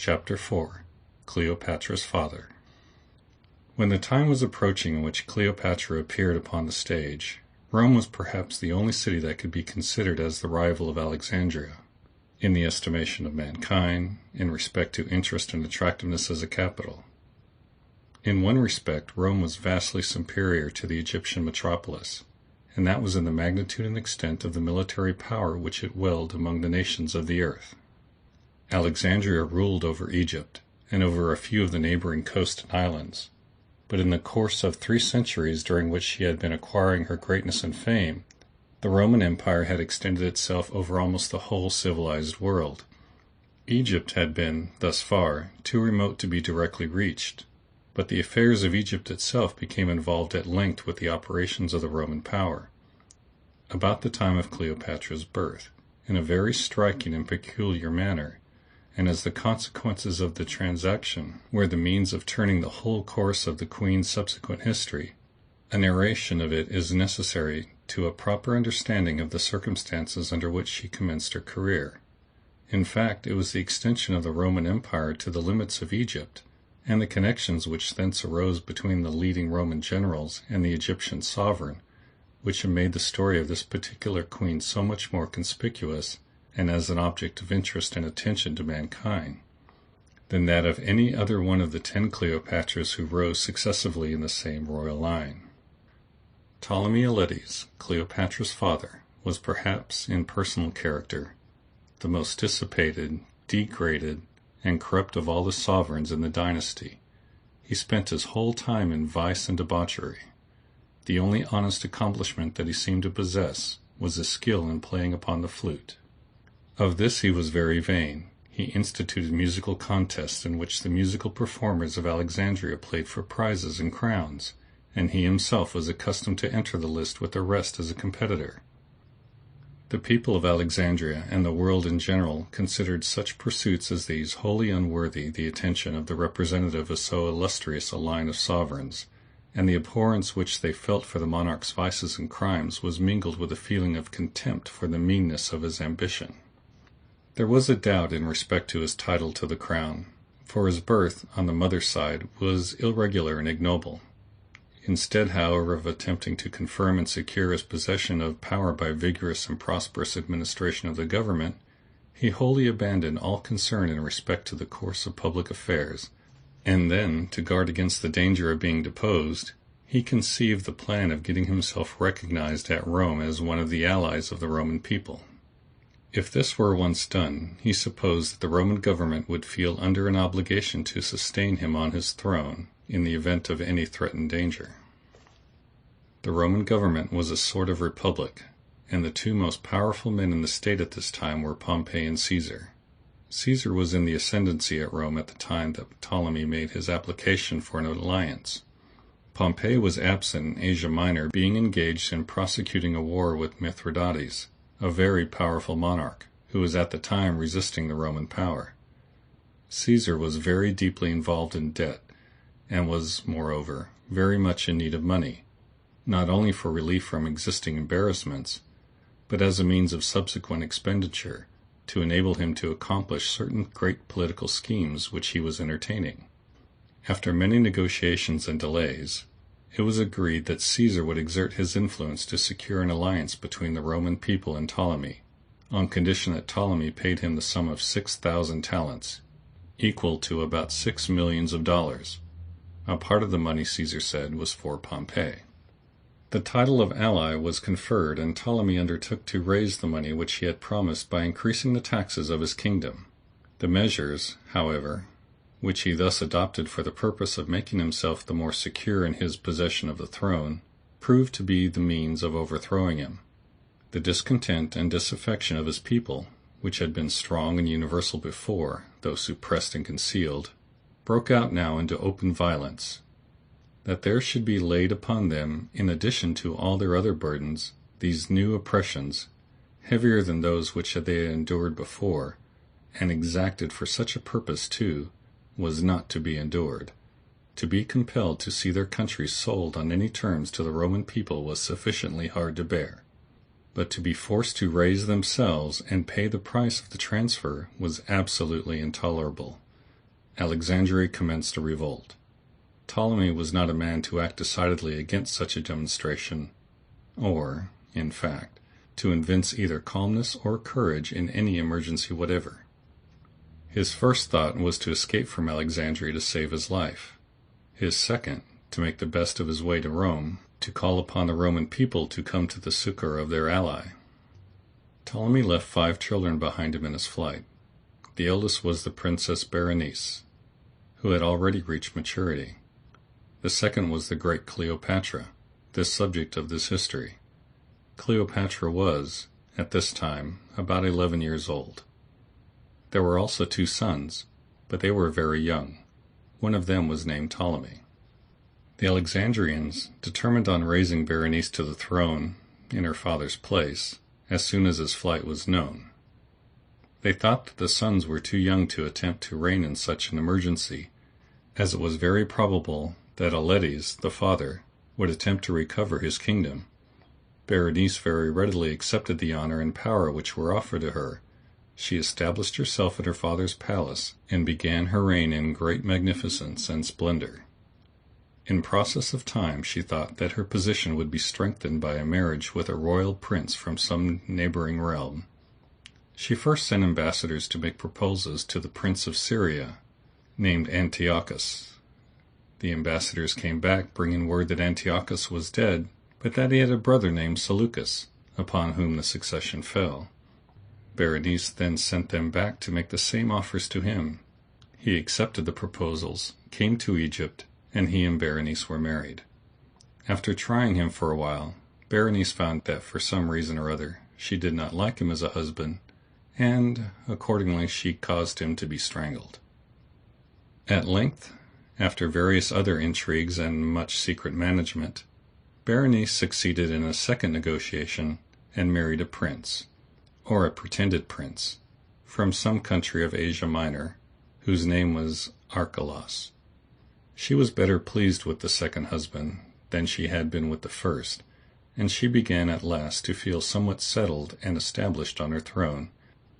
Chapter 4. Cleopatra's Father. When the time was approaching in which Cleopatra appeared upon the stage, Rome was perhaps the only city that could be considered as the rival of Alexandria, in the estimation of mankind, in respect to interest and attractiveness as a capital. In one respect, Rome was vastly superior to the Egyptian metropolis, and that was in the magnitude and extent of the military power which it wielded among the nations of the earth. Alexandria ruled over Egypt, and over a few of the neighboring coast and islands, but in the course of 3 centuries during which she had been acquiring her greatness and fame, the Roman Empire had extended itself over almost the whole civilized world. Egypt had been, thus far, too remote to be directly reached, but the affairs of Egypt itself became involved at length with the operations of the Roman power. About the time of Cleopatra's birth, in a very striking and peculiar manner, and as the consequences of the transaction were the means of turning the whole course of the Queen's subsequent history, a narration of it is necessary to a proper understanding of the circumstances under which she commenced her career. In fact, it was the extension of the Roman Empire to the limits of Egypt, and the connections which thence arose between the leading Roman generals and the Egyptian sovereign, which have made the story of this particular queen so much more conspicuous and as an object of interest and attention to mankind, than that of any other one of the 10 Cleopatras who rose successively in the same royal line. Ptolemy Auletes, Cleopatra's father, was perhaps, in personal character, the most dissipated, degraded, and corrupt of all the sovereigns in the dynasty. He spent his whole time in vice and debauchery. The only honest accomplishment that he seemed to possess was his skill in playing upon the flute. Of this he was very vain. He instituted musical contests in which the musical performers of Alexandria played for prizes and crowns, and he himself was accustomed to enter the list with the rest as a competitor. The people of Alexandria and the world in general considered such pursuits as these wholly unworthy the attention of the representative of so illustrious a line of sovereigns, and the abhorrence which they felt for the monarch's vices and crimes was mingled with a feeling of contempt for the meanness of his ambition. There was a doubt in respect to his title to the crown, for his birth, on the mother's side, was irregular and ignoble. Instead, however, of attempting to confirm and secure his possession of power by vigorous and prosperous administration of the government, he wholly abandoned all concern in respect to the course of public affairs, and then, to guard against the danger of being deposed, he conceived the plan of getting himself recognized at Rome as one of the allies of the Roman people. If this were once done, he supposed that the Roman government would feel under an obligation to sustain him on his throne in the event of any threatened danger. The Roman government was a sort of republic, and the 2 most powerful men in the state at this time were Pompey and Caesar. Caesar was in the ascendancy at Rome at the time that Ptolemy made his application for an alliance. Pompey was absent in Asia Minor, being engaged in prosecuting a war with Mithridates, a very powerful monarch, who was at the time resisting the Roman power. Caesar was very deeply involved in debt, and was, moreover, very much in need of money, not only for relief from existing embarrassments, but as a means of subsequent expenditure, to enable him to accomplish certain great political schemes which he was entertaining. After many negotiations and delays, it was agreed that Caesar would exert his influence to secure an alliance between the Roman people and Ptolemy, on condition that Ptolemy paid him the sum of 6,000 talents, equal to about $6 millions. A part of the money, Caesar said, was for Pompey. The title of ally was conferred, and Ptolemy undertook to raise the money which he had promised by increasing the taxes of his kingdom. The measures, however, which he thus adopted for the purpose of making himself the more secure in his possession of the throne, proved to be the means of overthrowing him. The discontent and disaffection of his people, which had been strong and universal before, though suppressed and concealed, broke out now into open violence. That there should be laid upon them, in addition to all their other burdens, these new oppressions, heavier than those which they had endured before, and exacted for such a purpose too, was not to be endured. To be compelled to see their country sold on any terms to the Roman people was sufficiently hard to bear, but to be forced to raise themselves and pay the price of the transfer was absolutely intolerable. Alexandria commenced a revolt. Ptolemy was not a man to act decidedly against such a demonstration, or, in fact, to evince either calmness or courage in any emergency whatever. His first thought was to escape from Alexandria to save his life. His second, to make the best of his way to Rome, to call upon the Roman people to come to the succor of their ally. Ptolemy left 5 children behind him in his flight. The eldest was the Princess Berenice, who had already reached maturity. The second was the great Cleopatra, the subject of this history. Cleopatra was, at this time, about 11 years old. There were also 2 sons, but they were very young. One of them was named Ptolemy. The Alexandrians, determined on raising Berenice to the throne in her father's place, as soon as his flight was known. They thought that the sons were too young to attempt to reign in such an emergency, as it was very probable that Aletes, the father, would attempt to recover his kingdom. Berenice very readily accepted the honor and power which were offered to her. She established herself in her father's palace, and began her reign in great magnificence and splendor. In process of time she thought that her position would be strengthened by a marriage with a royal prince from some neighboring realm. She first sent ambassadors to make proposals to the prince of Syria, named Antiochus. The ambassadors came back bringing word that Antiochus was dead, but that he had a brother named Seleucus, upon whom the succession fell. Berenice then sent them back to make the same offers to him. He accepted the proposals, came to Egypt, and he and Berenice were married. After trying him for a while, Berenice found that for some reason or other she did not like him as a husband, and accordingly she caused him to be strangled. At length, after various other intrigues and much secret management, Berenice succeeded in a second negotiation and married a prince, or a pretended prince, from some country of Asia Minor, whose name was Archelaus. She was better pleased with the second husband than she had been with the first, and she began at last to feel somewhat settled and established on her throne,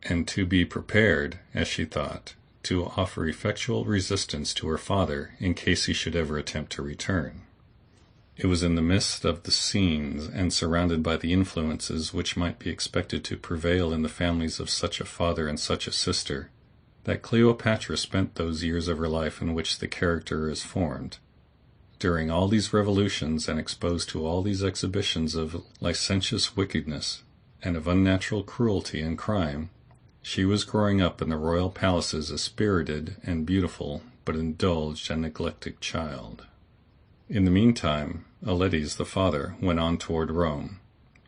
and to be prepared, as she thought, to offer effectual resistance to her father in case he should ever attempt to return. It was in the midst of the scenes and surrounded by the influences which might be expected to prevail in the families of such a father and such a sister, that Cleopatra spent those years of her life in which the character is formed. During all these revolutions and exposed to all these exhibitions of licentious wickedness and of unnatural cruelty and crime, she was growing up in the royal palaces a spirited and beautiful but indulged and neglected child. In the meantime, Aletes the father went on toward Rome.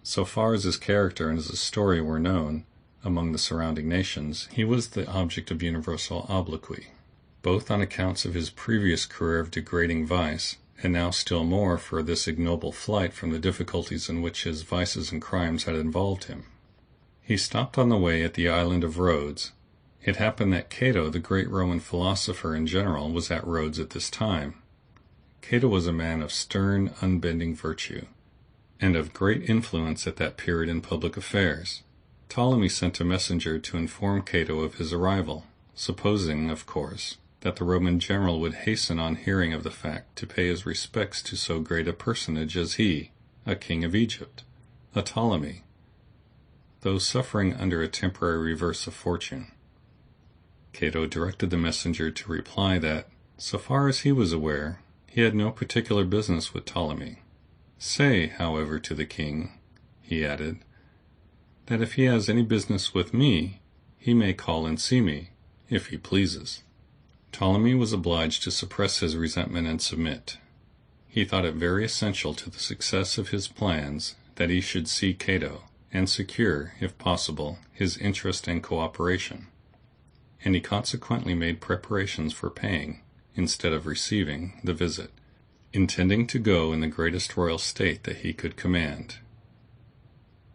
So far as his character and his story were known among the surrounding nations, he was the object of universal obloquy, both on accounts of his previous career of degrading vice, and now still more for this ignoble flight from the difficulties in which his vices and crimes had involved him. He stopped on the way at the island of Rhodes. It happened that Cato, the great Roman philosopher and general, was at Rhodes at this time. Cato was a man of stern, unbending virtue, and of great influence at that period in public affairs. Ptolemy sent a messenger to inform Cato of his arrival, supposing, of course, that the Roman general would hasten on hearing of the fact to pay his respects to so great a personage as he, a king of Egypt, a Ptolemy, though suffering under a temporary reverse of fortune. Cato directed the messenger to reply that, so far as he was aware, he had no particular business with Ptolemy. Say, however, to the king, he added, that if he has any business with me, he may call and see me, if he pleases. Ptolemy was obliged to suppress his resentment and submit. He thought it very essential to the success of his plans that he should see Cato, and secure, if possible, his interest and cooperation, and he consequently made preparations for paying, instead of receiving, the visit, intending to go in the greatest royal state that he could command.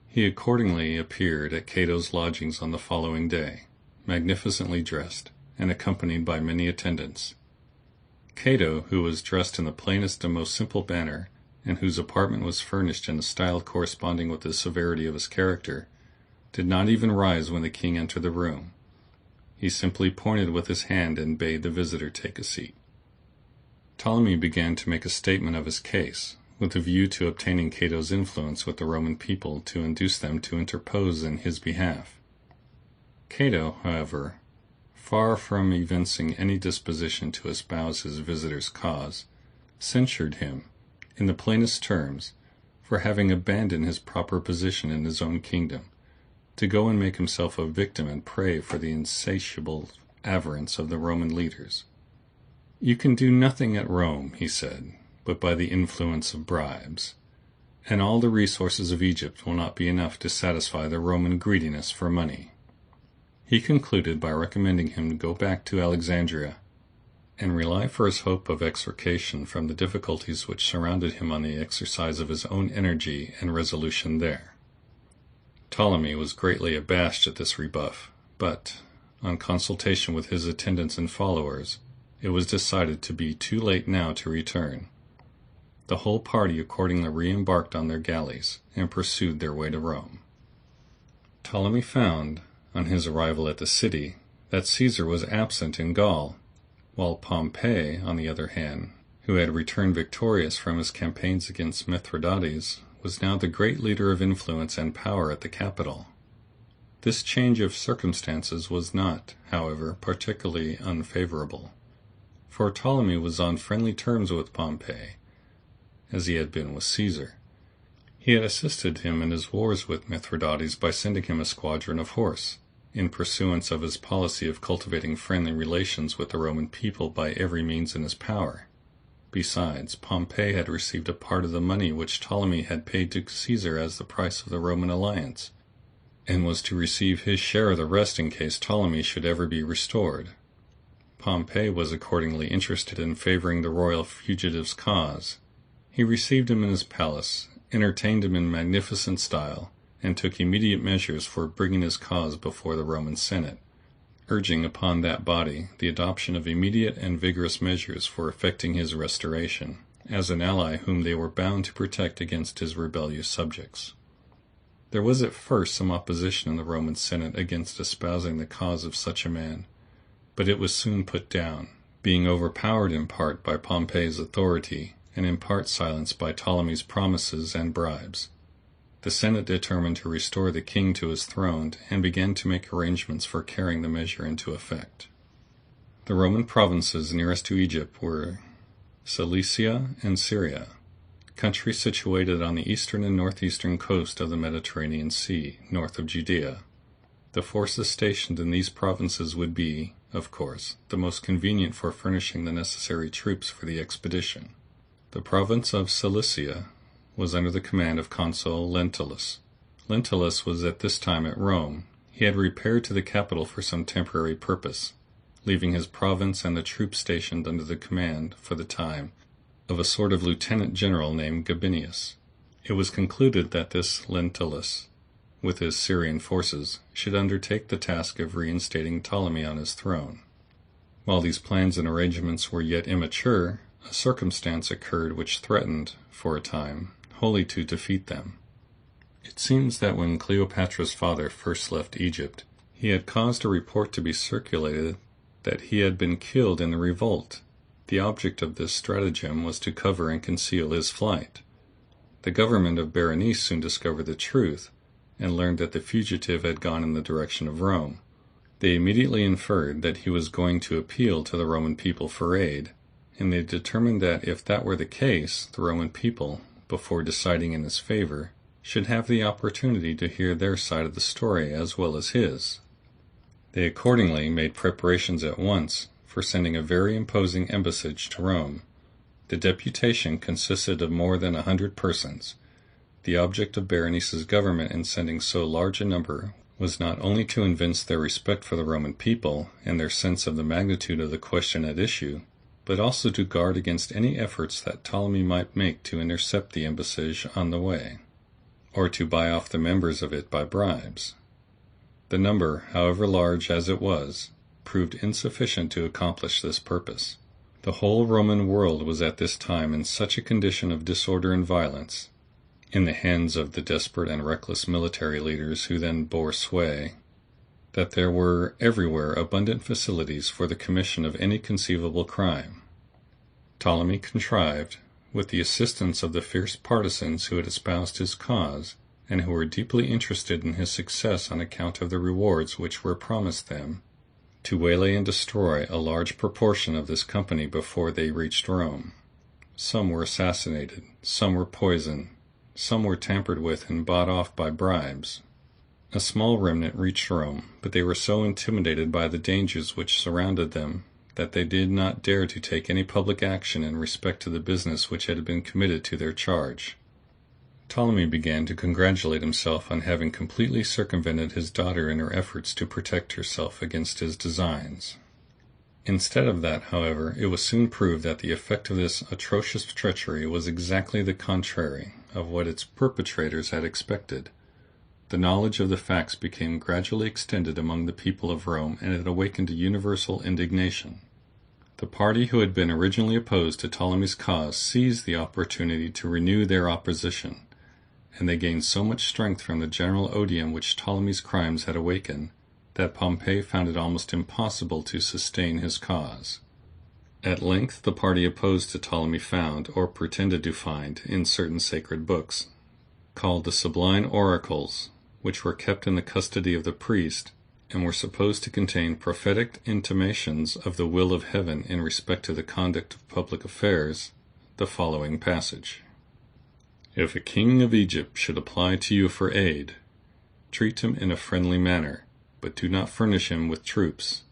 He accordingly appeared at Cato's lodgings on the following day, magnificently dressed, and accompanied by many attendants. Cato, who was dressed in the plainest and most simple manner, and whose apartment was furnished in a style corresponding with the severity of his character, did not even rise when the king entered the room. He simply pointed with his hand and bade the visitor take a seat. Ptolemy began to make a statement of his case, with a view to obtaining Cato's influence with the Roman people to induce them to interpose in his behalf. Cato, however, far from evincing any disposition to espouse his visitor's cause, censured him, in the plainest terms, for having abandoned his proper position in his own kingdom, to go and make himself a victim and prey for the insatiable avarice of the Roman leaders. "You can do nothing at Rome," he said, "but by the influence of bribes, and all the resources of Egypt will not be enough to satisfy the Roman greediness for money." He concluded by recommending him to go back to Alexandria and rely for his hope of extrication from the difficulties which surrounded him on the exercise of his own energy and resolution there. Ptolemy was greatly abashed at this rebuff, but, on consultation with his attendants and followers, it was decided to be too late now to return. The whole party accordingly re-embarked on their galleys and pursued their way to Rome. Ptolemy found, on his arrival at the city, that Caesar was absent in Gaul, while Pompey, on the other hand, who had returned victorious from his campaigns against Mithridates, was now the great leader of influence and power at the capital. This change of circumstances was not, however, particularly unfavorable, for Ptolemy was on friendly terms with Pompey, as he had been with Caesar. He had assisted him in his wars with Mithridates by sending him a squadron of horse, in pursuance of his policy of cultivating friendly relations with the Roman people by every means in his power. Besides, Pompey had received a part of the money which Ptolemy had paid to Caesar as the price of the Roman alliance, and was to receive his share of the rest in case Ptolemy should ever be restored. Pompey was accordingly interested in favoring the royal fugitive's cause. He received him in his palace, entertained him in magnificent style, and took immediate measures for bringing his cause before the Roman Senate, urging upon that body the adoption of immediate and vigorous measures for effecting his restoration, as an ally whom they were bound to protect against his rebellious subjects. There was at first some opposition in the Roman Senate against espousing the cause of such a man, but it was soon put down, being overpowered in part by Pompey's authority and in part silenced by Ptolemy's promises and bribes. The Senate determined to restore the king to his throne and began to make arrangements for carrying the measure into effect. The Roman provinces nearest to Egypt were Cilicia and Syria, countries situated on the eastern and northeastern coast of the Mediterranean Sea, north of Judea. The forces stationed in these provinces would be, of course, the most convenient for furnishing the necessary troops for the expedition. The province of Cilicia was under the command of Consul Lentulus. Lentulus was at this time at Rome. He had repaired to the capital for some temporary purpose, leaving his province and the troops stationed under the command, for the time, of a sort of lieutenant general named Gabinius. It was concluded that this Lentulus, with his Syrian forces, should undertake the task of reinstating Ptolemy on his throne. While these plans and arrangements were yet immature, a circumstance occurred which threatened, for a time, wholly to defeat them. It seems that when Cleopatra's father first left Egypt, he had caused a report to be circulated that he had been killed in the revolt. The object of this stratagem was to cover and conceal his flight. The government of Berenice soon discovered the truth, and learned that the fugitive had gone in the direction of Rome. They immediately inferred that he was going to appeal to the Roman people for aid, and they determined that if that were the case, the Roman people, before deciding in his favor, should have the opportunity to hear their side of the story as well as his. They accordingly made preparations at once for sending a very imposing embassage to Rome. The deputation consisted of more than 100 persons. The object of Berenice's government in sending so large a number was not only to evince their respect for the Roman people and their sense of the magnitude of the question at issue, but also to guard against any efforts that Ptolemy might make to intercept the embassage on the way, or to buy off the members of it by bribes. The number, however large as it was, proved insufficient to accomplish this purpose. The whole Roman world was at this time in such a condition of disorder and violence, in the hands of the desperate and reckless military leaders who then bore sway, that there were everywhere abundant facilities for the commission of any conceivable crime. Ptolemy contrived, with the assistance of the fierce partisans who had espoused his cause, and who were deeply interested in his success on account of the rewards which were promised them, to waylay and destroy a large proportion of this company before they reached Rome. Some were assassinated, some were poisoned, some were tampered with and bought off by bribes. A small remnant reached Rome, but they were so intimidated by the dangers which surrounded them that they did not dare to take any public action in respect to the business which had been committed to their charge. Ptolemy began to congratulate himself on having completely circumvented his daughter in her efforts to protect herself against his designs. Instead of that, however, it was soon proved that the effect of this atrocious treachery was exactly the contrary of what its perpetrators had expected. The knowledge of the facts became gradually extended among the people of Rome, and it awakened a universal indignation. The party who had been originally opposed to Ptolemy's cause seized the opportunity to renew their opposition, and they gained so much strength from the general odium which Ptolemy's crimes had awakened, that Pompey found it almost impossible to sustain his cause. At length the party opposed to Ptolemy found, or pretended to find, in certain sacred books, called the Sublime Oracles, which were kept in the custody of the priest, and were supposed to contain prophetic intimations of the will of heaven in respect to the conduct of public affairs, the following passage: "If a king of Egypt should apply to you for aid, treat him in a friendly manner, but do not furnish him with troops,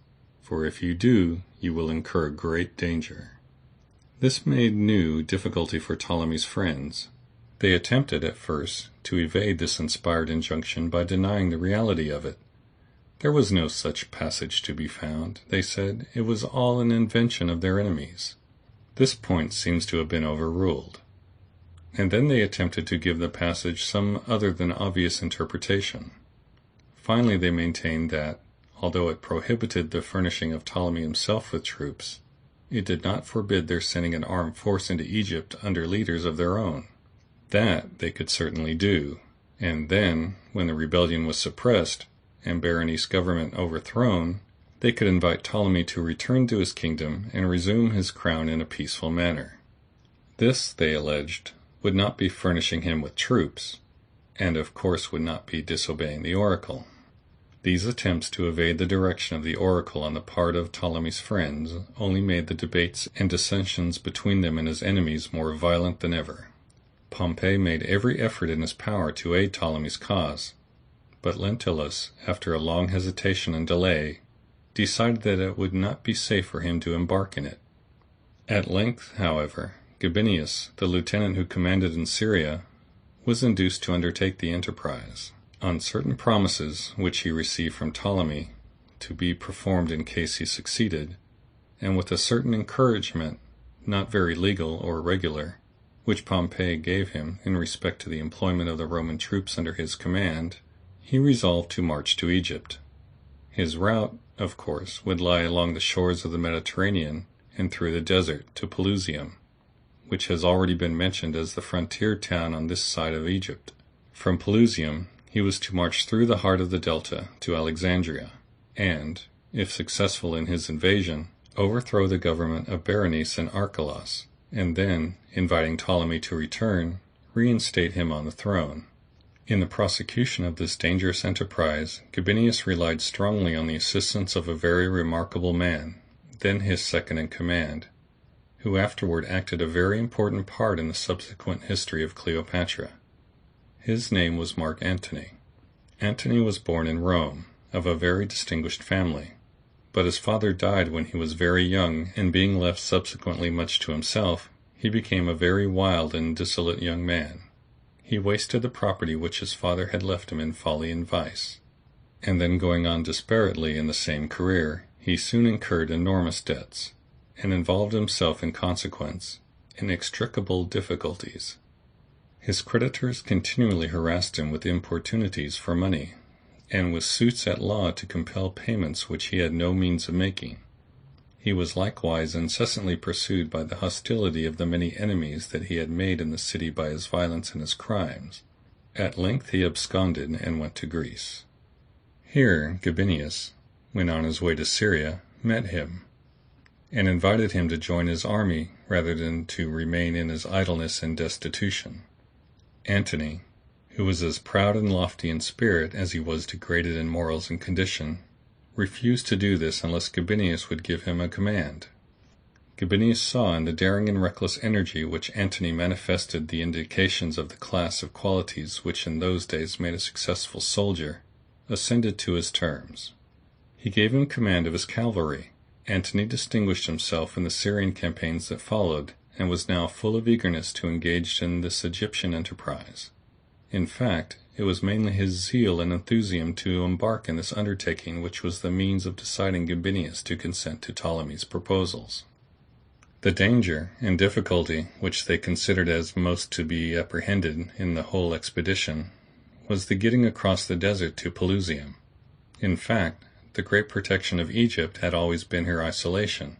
for if you do, you will incur great danger." This made new difficulty for Ptolemy's friends. They attempted at first to evade this inspired injunction by denying the reality of it. There was no such passage to be found, they said. It was all an invention of their enemies. This point seems to have been overruled. And then they attempted to give the passage some other than obvious interpretation. Finally they maintained that, although it prohibited the furnishing of Ptolemy himself with troops, it did not forbid their sending an armed force into Egypt under leaders of their own. That they could certainly do, and then, when the rebellion was suppressed, and Berenice's government overthrown, they could invite Ptolemy to return to his kingdom and resume his crown in a peaceful manner. This, they alleged, would not be furnishing him with troops, and of course would not be disobeying the oracle. These attempts to evade the direction of the oracle on the part of Ptolemy's friends only made the debates and dissensions between them and his enemies more violent than ever. Pompey made every effort in his power to aid Ptolemy's cause, but Lentulus, after a long hesitation and delay, decided that it would not be safe for him to embark in it. At length, however, Gabinius, the lieutenant who commanded in Syria, was induced to undertake the enterprise, on certain promises which he received from Ptolemy to be performed in case he succeeded, and with a certain encouragement, not very legal or regular, which Pompey gave him in respect to the employment of the Roman troops under his command, he resolved to march to Egypt. His route, of course, would lie along the shores of the Mediterranean and through the desert to Pelusium, which has already been mentioned as the frontier town on this side of Egypt. From Pelusium he was to march through the heart of the Delta to Alexandria, and, if successful in his invasion, overthrow the government of Berenice and Archelaus, and then, inviting Ptolemy to return, reinstate him on the throne. In the prosecution of this dangerous enterprise, Gabinius relied strongly on the assistance of a very remarkable man, then his second in command, who afterward acted a very important part in the subsequent history of Cleopatra. His name was Mark Antony. Antony was born in Rome, of a very distinguished family, but his father died when he was very young, and being left subsequently much to himself, he became a very wild and dissolute young man. He wasted the property which his father had left him in folly and vice, and then going on desperately in the same career, he soon incurred enormous debts, and involved himself in consequence in inextricable difficulties. His creditors continually harassed him with importunities for money, and with suits at law to compel payments which he had no means of making. He was likewise incessantly pursued by the hostility of the many enemies that he had made in the city by his violence and his crimes. At length he absconded and went to Greece. Here Gabinius, when on his way to Syria, met him, and invited him to join his army rather than to remain in his idleness and destitution. Antony, who was as proud and lofty in spirit as he was degraded in morals and condition, refused to do this unless Gabinius would give him a command. Gabinius saw in the daring and reckless energy which Antony manifested the indications of the class of qualities which in those days made a successful soldier, ascended to his terms. He gave him command of his cavalry. Antony distinguished himself in the Syrian campaigns that followed, and was now full of eagerness to engage in this Egyptian enterprise. In fact, it was mainly his zeal and enthusiasm to embark in this undertaking which was the means of deciding Gabinius to consent to Ptolemy's proposals. The danger and difficulty which they considered as most to be apprehended in the whole expedition was the getting across the desert to Pelusium. In fact, the great protection of Egypt had always been her isolation.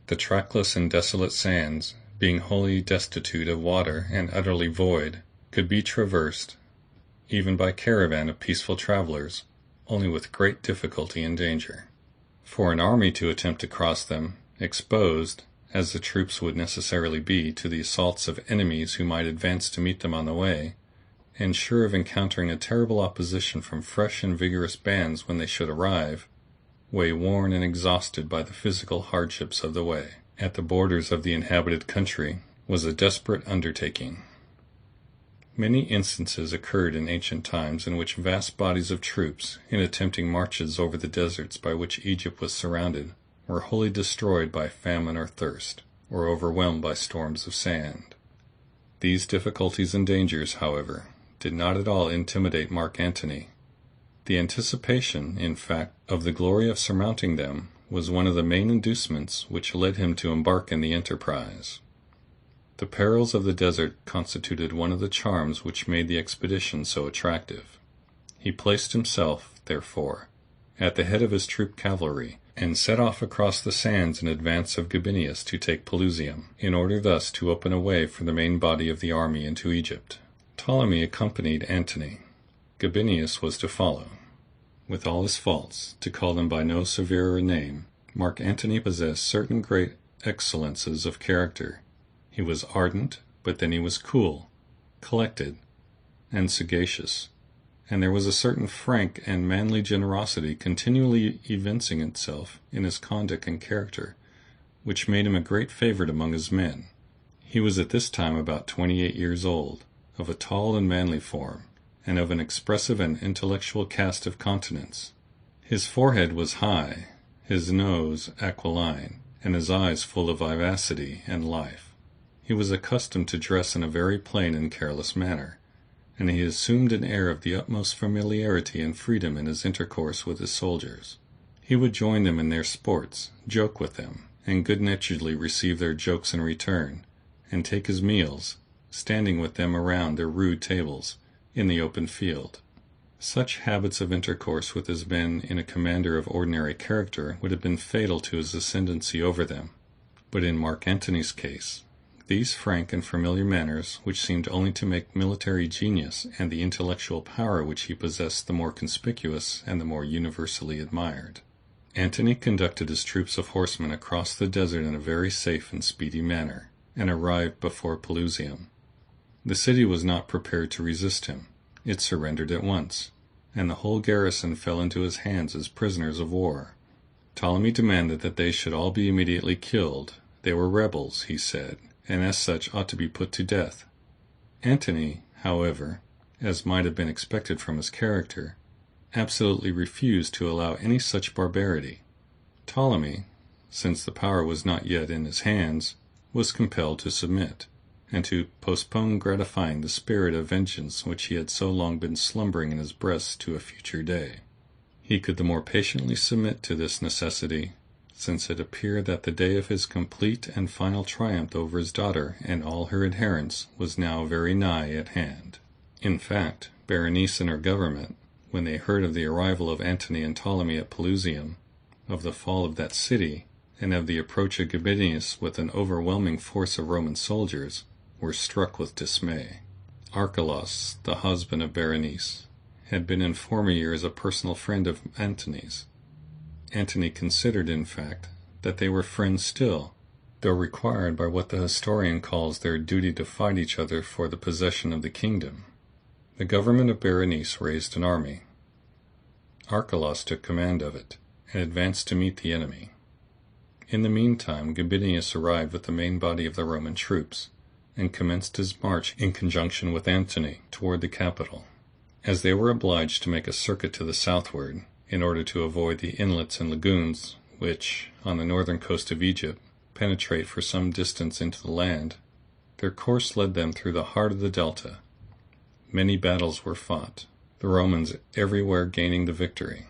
The trackless and desolate sands, being wholly destitute of water and utterly void, could be traversed, even by caravan of peaceful travelers, only with great difficulty and danger. For an army to attempt to cross them, exposed, as the troops would necessarily be, to the assaults of enemies who might advance to meet them on the way, and sure of encountering a terrible opposition from fresh and vigorous bands when they should arrive, way-worn and exhausted by the physical hardships of the way, at the borders of the inhabited country, was a desperate undertaking. Many instances occurred in ancient times in which vast bodies of troops, in attempting marches over the deserts by which Egypt was surrounded, were wholly destroyed by famine or thirst, or overwhelmed by storms of sand. These difficulties and dangers, however, did not at all intimidate Mark Antony. The anticipation, in fact, of the glory of surmounting them was one of the main inducements which led him to embark in the enterprise. The perils of the desert constituted one of the charms which made the expedition so attractive. He placed himself, therefore, at the head of his troop cavalry, and set off across the sands in advance of Gabinius to take Pelusium, in order thus to open a way for the main body of the army into Egypt. Ptolemy accompanied Antony. Gabinius was to follow. With all his faults, to call them by no severer name, Mark Antony possessed certain great excellences of character. He was ardent, but then he was cool, collected, and sagacious, and there was a certain frank and manly generosity continually evincing itself in his conduct and character, which made him a great favorite among his men. He was at this time about 28 years old, of a tall and manly form, and of an expressive and intellectual cast of countenance. His forehead was high, his nose aquiline, and his eyes full of vivacity and life. He was accustomed to dress in a very plain and careless manner, and he assumed an air of the utmost familiarity and freedom in his intercourse with his soldiers. He would join them in their sports, joke with them, and good-naturedly receive their jokes in return, and take his meals, standing with them around their rude tables, in the open field. Such habits of intercourse with his men in a commander of ordinary character would have been fatal to his ascendancy over them. But in Mark Antony's case, these frank and familiar manners, which seemed only to make military genius and the intellectual power which he possessed the more conspicuous and the more universally admired. Antony conducted his troops of horsemen across the desert in a very safe and speedy manner, and arrived before Pelusium. The city was not prepared to resist him. It surrendered at once, and the whole garrison fell into his hands as prisoners of war. Ptolemy demanded that they should all be immediately killed. They were rebels, he said, and as such ought to be put to death. Antony, however, as might have been expected from his character, absolutely refused to allow any such barbarity. Ptolemy, since the power was not yet in his hands, was compelled to submit, and to postpone gratifying the spirit of vengeance which he had so long been slumbering in his breast to a future day. He could the more patiently submit to this necessity, since it appeared that the day of his complete and final triumph over his daughter and all her adherents was now very nigh at hand. In fact, Berenice and her government, when they heard of the arrival of Antony and Ptolemy at Pelusium, of the fall of that city, and of the approach of Gabinius with an overwhelming force of Roman soldiers, were struck with dismay. Archelaus, the husband of Berenice, had been in former years a personal friend of Antony's. Antony considered, in fact, that they were friends still, though required by what the historian calls their duty to fight each other for the possession of the kingdom. The government of Berenice raised an army. Archelaus took command of it, and advanced to meet the enemy. In the meantime Gabinius arrived with the main body of the Roman troops, and commenced his march in conjunction with Antony toward the capital. As they were obliged to make a circuit to the southward, in order to avoid the inlets and lagoons which, on the northern coast of Egypt, penetrate for some distance into the land, their course led them through the heart of the delta. Many battles were fought, the Romans everywhere gaining the victory.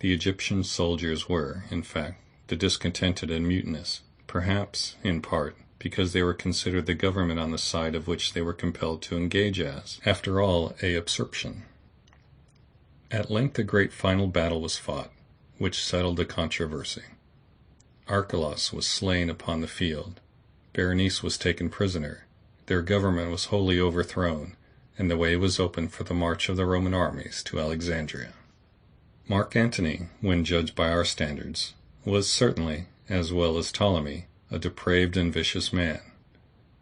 The Egyptian soldiers were, in fact, the discontented and mutinous, perhaps, in part, because they were considered the government on the side of which they were compelled to engage as, after all, a usurpation. At length a great final battle was fought, which settled the controversy. Archelaus was slain upon the field. Berenice was taken prisoner. Their government was wholly overthrown, and the way was open for the march of the Roman armies to Alexandria. Mark Antony, when judged by our standards, was certainly, as well as Ptolemy, a depraved and vicious man.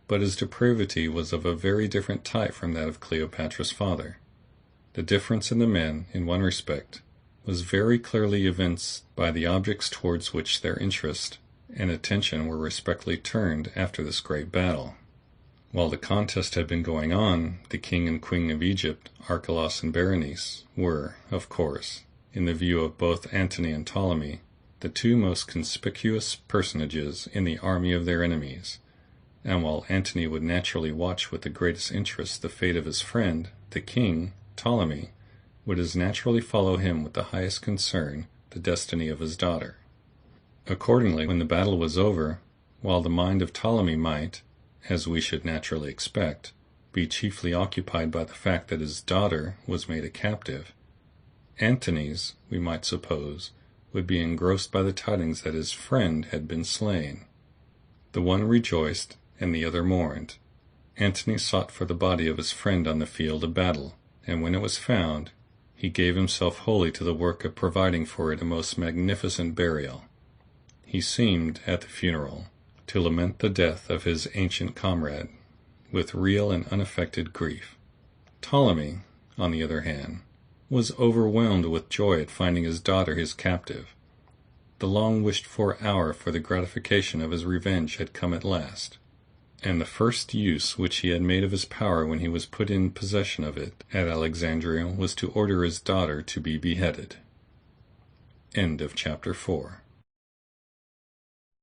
But his depravity was of a very different type from that of Cleopatra's father. The difference in the men, in one respect, was very clearly evinced by the objects towards which their interest and attention were respectively turned after this great battle. While the contest had been going on, the king and queen of Egypt, Archelaus and Berenice, were, of course, in the view of both Antony and Ptolemy, the two most conspicuous personages in the army of their enemies, and while Antony would naturally watch with the greatest interest the fate of his friend, the king, Ptolemy, would as naturally follow him with the highest concern the destiny of his daughter. Accordingly, when the battle was over, while the mind of Ptolemy might, as we should naturally expect, be chiefly occupied by the fact that his daughter was made a captive, Antony's, we might suppose, would be engrossed by the tidings that his friend had been slain. The one rejoiced, and the other mourned. Antony sought for the body of his friend on the field of battle, and when it was found, he gave himself wholly to the work of providing for it a most magnificent burial. He seemed, at the funeral, to lament the death of his ancient comrade, with real and unaffected grief. Ptolemy, on the other hand, was overwhelmed with joy at finding his daughter his captive. The long-wished-for hour for the gratification of his revenge had come at last, and the first use which he had made of his power when he was put in possession of it at Alexandria was to order his daughter to be beheaded. End of chapter 4.